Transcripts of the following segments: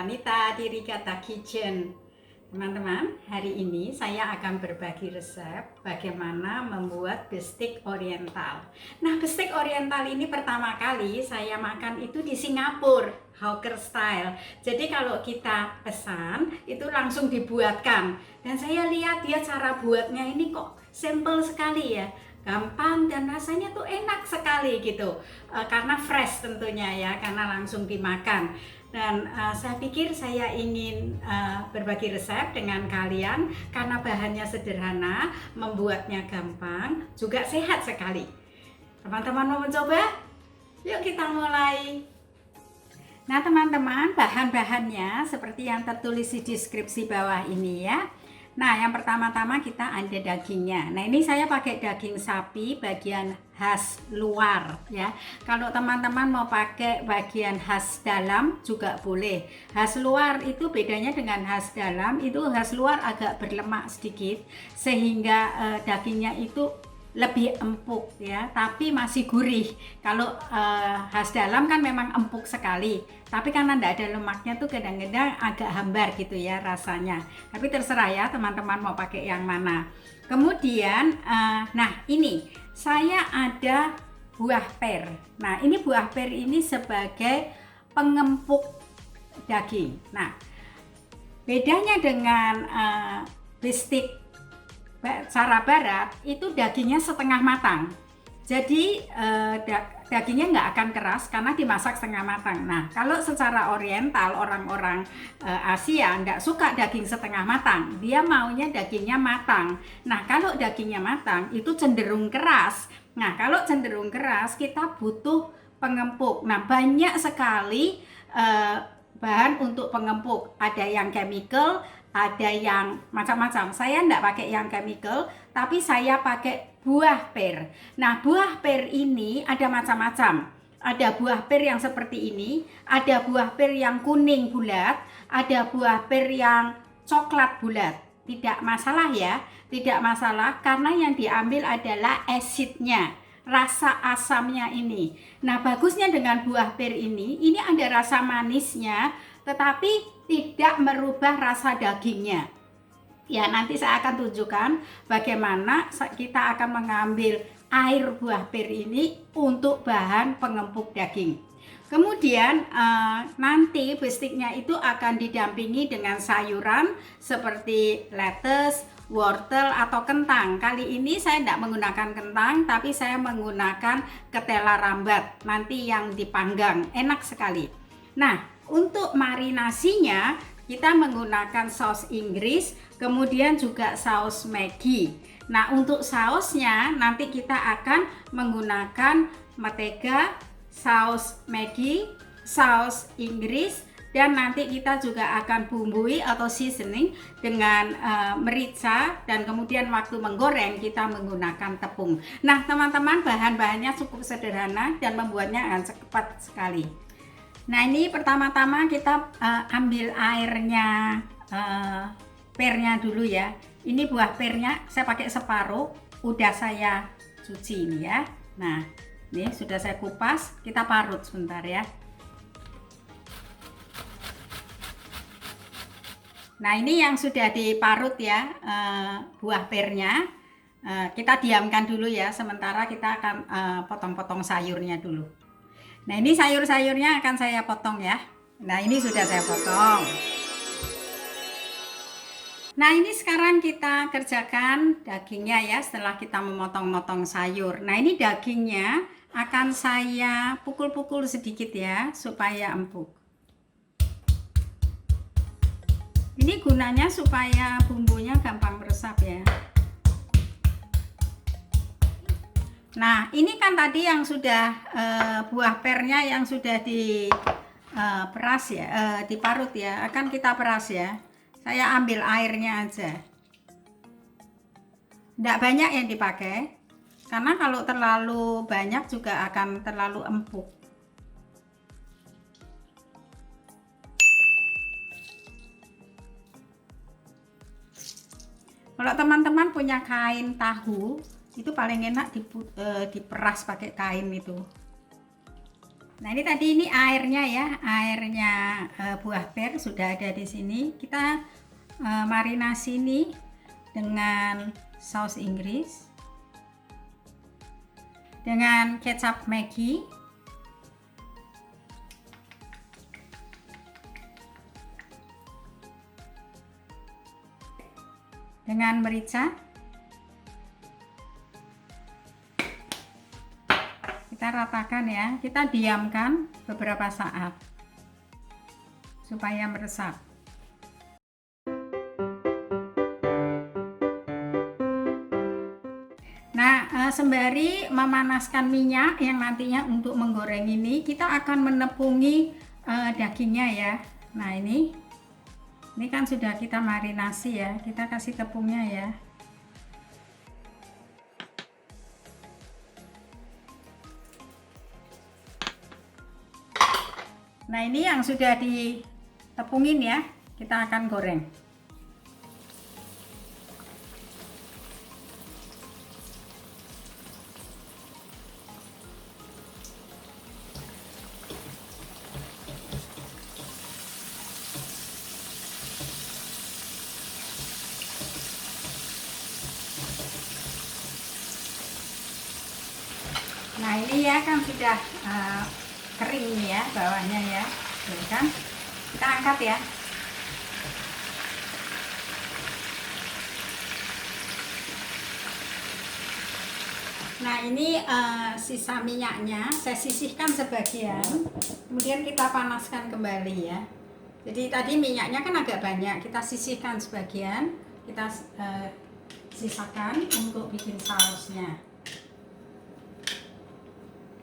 Wanita di Rigata Kitchen. Teman-teman, hari ini saya akan berbagi resep bagaimana membuat bestik oriental. Nah, bestik oriental ini pertama kali saya makan itu di Singapura, hawker style. Jadi kalau kita pesan, itu langsung dibuatkan. Dan saya lihat dia cara buatnya ini kok simple sekali ya. Gampang dan rasanya tuh enak sekali gitu, karena fresh tentunya ya, karena langsung dimakan. Dan saya pikir saya ingin berbagi resep dengan kalian karena bahannya sederhana, membuatnya gampang, juga sehat sekali. Teman-teman mau mencoba? Yuk kita mulai. Nah teman-teman, bahan-bahannya seperti yang tertulis di deskripsi bawah ini ya. Nah, yang pertama-tama kita ada dagingnya. Nah, ini saya pakai daging sapi bagian khas luar ya. Kalau teman-teman mau pakai bagian khas dalam juga boleh. Khas luar itu bedanya dengan khas dalam, itu khas luar agak berlemak sedikit sehingga dagingnya itu lebih empuk ya, tapi masih gurih. Kalau khas dalam kan memang empuk sekali, tapi karena tidak ada lemaknya tuh kadang-kadang agak hambar gitu ya rasanya. Tapi terserah ya teman-teman mau pakai yang mana. Kemudian nah ini saya ada buah per. Nah ini buah per ini sebagai pengempuk daging. Nah bedanya dengan bestik cara barat itu dagingnya setengah matang, jadi dagingnya nggak akan keras karena dimasak setengah matang. Nah kalau secara oriental orang-orang Asia nggak suka daging setengah matang, dia maunya dagingnya matang. Nah kalau dagingnya matang itu cenderung keras. Nah kalau cenderung keras kita butuh pengempuk. Nah banyak sekali bahan untuk pengempuk, ada yang chemical, ada yang macam-macam. Saya enggak pakai yang chemical, tapi saya pakai buah per. Nah, buah per ini ada macam-macam. Ada buah per yang seperti ini, ada buah per yang kuning bulat, ada buah per yang coklat bulat. Tidak masalah ya, tidak masalah karena yang diambil adalah asidnya, rasa asamnya ini. Nah, bagusnya dengan buah per ini ada rasa manisnya, tetapi tidak merubah rasa dagingnya. Ya, nanti saya akan tunjukkan bagaimana kita akan mengambil air buah per ini untuk bahan pengempuk daging. Kemudian nanti bestiknya itu akan didampingi dengan sayuran seperti lettuce, wortel atau kentang. Kali ini saya tidak menggunakan kentang, tapi saya menggunakan ketela rambat, nanti yang dipanggang, enak sekali. Nah, untuk marinasinya kita menggunakan saus Inggris, kemudian juga saus Maggi. Nah, untuk sausnya nanti kita akan menggunakan mentega, saus Maggi, saus Inggris, dan nanti kita juga akan bumbui atau seasoning dengan merica, dan kemudian waktu menggoreng kita menggunakan tepung. Nah, teman-teman, bahan-bahannya cukup sederhana dan membuatnya akan cepat sekali. Nah ini pertama-tama kita ambil airnya, pernya dulu ya. Ini buah pernya saya pakai separuh, udah saya cuci ini ya. Nah ini sudah saya kupas, kita parut sebentar ya. Nah ini yang sudah diparut ya, buah pernya. Kita diamkan dulu ya, sementara kita akan potong-potong sayurnya dulu. Nah ini sayur-sayurnya akan saya potong ya. Nah ini sudah saya potong. Nah ini sekarang kita kerjakan dagingnya ya, setelah kita memotong-motong sayur. Nah ini dagingnya akan saya pukul-pukul sedikit ya, supaya empuk. Ini gunanya supaya bumbunya gampang meresap ya. Nah ini kan tadi yang sudah buah pernya yang sudah diperas ya, diparut ya, akan kita peras ya. Saya ambil airnya aja, tidak banyak yang dipakai karena kalau terlalu banyak juga akan terlalu empuk. Kalau teman-teman punya kain tahu, itu paling enak diperas pakai kain itu. Nah, ini tadi ini airnya ya, airnya buah per sudah ada di sini. Kita marinasi ini dengan saus Inggris, dengan kecap Maggi, dengan merica. Kita ratakan ya, kita diamkan beberapa saat supaya meresap. Nah, sembari memanaskan minyak yang nantinya untuk menggoreng ini, kita akan menepungi dagingnya ya. Nah, ini kan sudah kita marinasi ya, kita kasih tepungnya ya. Nah, ini yang sudah ditepungin ya, kita akan goreng. Nah, ini ya kan sudah kering nih ya bawahnya ya, tuh kan, kita angkat ya. Nah, ini sisa minyaknya saya sisihkan sebagian, kemudian kita panaskan kembali ya. Jadi tadi minyaknya kan agak banyak, kita sisihkan sebagian, kita sisakan untuk bikin sausnya.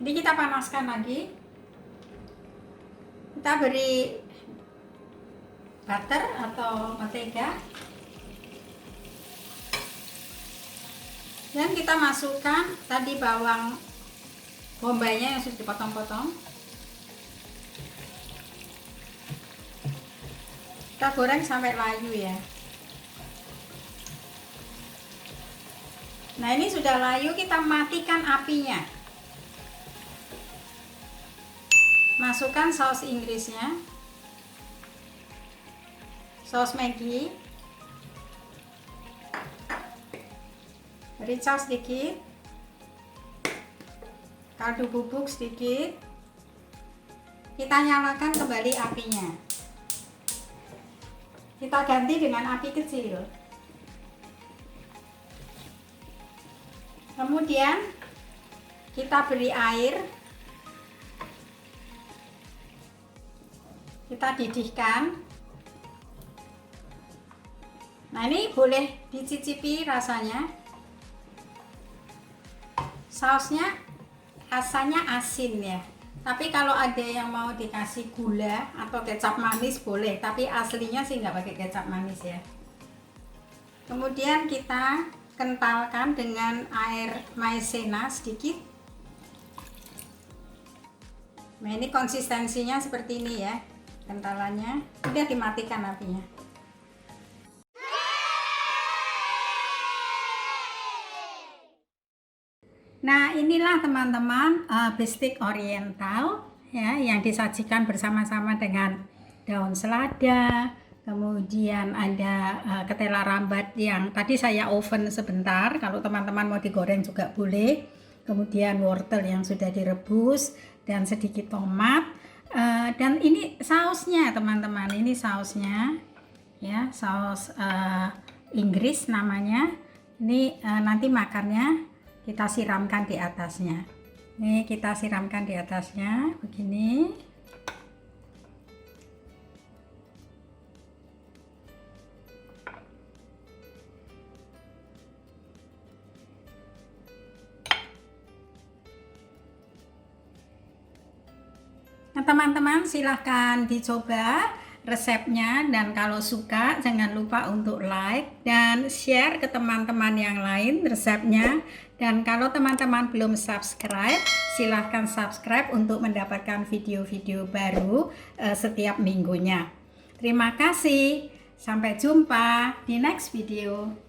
Ini kita panaskan lagi, kita beri butter atau mentega, dan kita masukkan tadi bawang bombaynya yang sudah dipotong-potong. Kita goreng sampai layu ya. Nah, ini sudah layu, kita matikan apinya. Masukkan saus Inggrisnya, saus Maggi, merica sedikit, kaldu bubuk sedikit. Kita nyalakan kembali apinya. Kita ganti dengan api kecil. Kemudian kita beri air. Kita didihkan. Nah, ini boleh dicicipi rasanya. Sausnya rasanya asin ya, tapi kalau ada yang mau dikasih gula atau kecap manis boleh, tapi aslinya sih nggak pakai kecap manis ya. Kemudian kita kentalkan dengan air maizena sedikit. Nah, ini konsistensinya seperti ini ya, kentalannya. Udah dimatikan apinya. Nah, inilah teman-teman bistik oriental ya, yang disajikan bersama-sama dengan daun selada, kemudian ada ketela rambat yang tadi saya oven sebentar, kalau teman-teman mau digoreng juga boleh. Kemudian wortel yang sudah direbus dan sedikit tomat. Dan ini sausnya teman-teman, ini sausnya ya, saus Inggris namanya. Ini nanti makannya kita siramkan di atasnya. Nih, kita siramkan di atasnya begini. Nah, teman-teman silahkan dicoba resepnya, dan kalau suka jangan lupa untuk like dan share ke teman-teman yang lain resepnya. Dan kalau teman-teman belum subscribe, silahkan subscribe untuk mendapatkan video-video baru setiap minggunya. Terima kasih, sampai jumpa di next video.